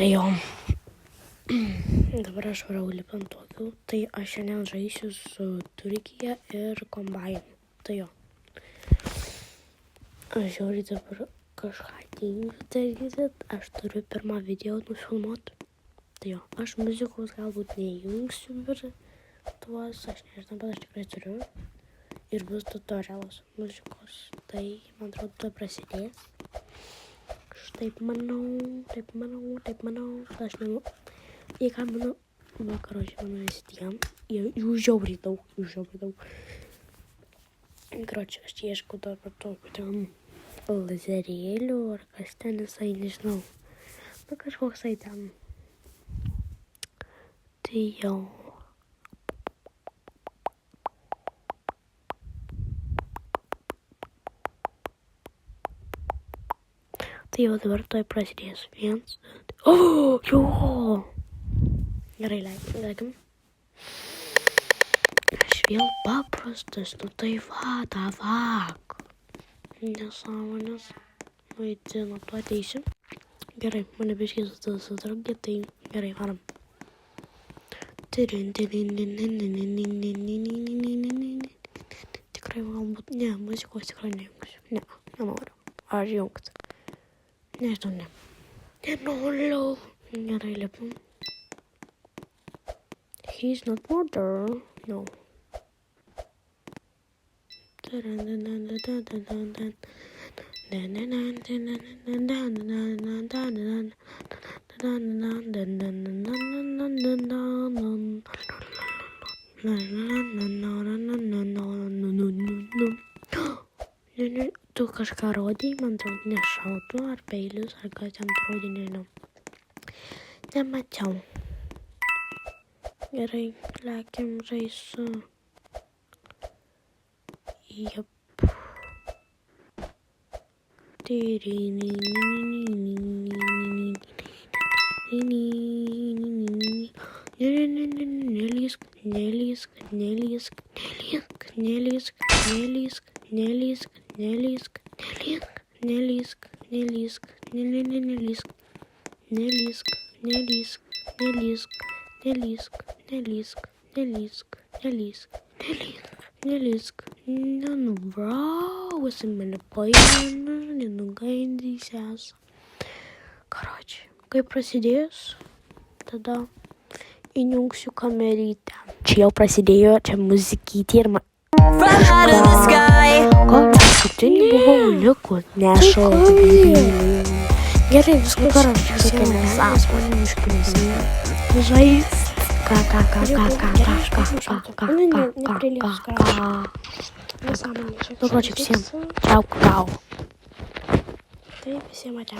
Tai jo. Dabar aš varau lipant tokių. Tai aš šiandien žaisiu su Turkija ir kombainu. Tai jo. Aš žiūriu dabar kažką tingiu daryti. Aš turiu pirmą video nufilmuoti. Tai jo. Aš muzikos galbūt neįjungsiu ir tuos. Aš nežinau, bet aš tikrai turiu. Ir bus tutorialas muzikos. Tai, man atrodo, tai prasidės. Taip manau. Aš manau. Į ką manau. Vakaročiai manau visiem. Jų žiauriai daug. Karočiui, aš ieškau dabar tokių ten lazerėlių ar kas ten visai, nežinau. Nu, kažkoksai ten. Tai jau. Tai jau dabar toj prasidės. 1, 2. O, jo! Gerai, leikim. Aš vėl paprastas, nu tai va, davak. Nesąmonės. Vaidinu, tu ateisi. Gerai, mane biškiai sutraukė, tai gerai, varam. Tikrai galbūt, ne, muzikos tikrai nejungsiu. Ne, nenoriu. Ar jungti? Nežinau, ne. Nenoriu. Gerai, lipam. He's not murder. No. Tu kažką rodai, man atrodo, nešautų, ar peilius, ar ką ten rodai, nežinau. Nemačiau. Gerai, lekiam žaisu. Jep. Nelisk, nenubrausi mane paėmė, nenugaidysies. Karočiui, kai prasidės, tada įjungsiu kamerytę. Čia jau prasidėjo, čia muzikytė ir man... Tai nebuvau likus, nešau. Gerai, viską karočiui, viską nesąsmonį iškliusi. Žaist. Ну, короче, всем чао-кау. Ты всем чао.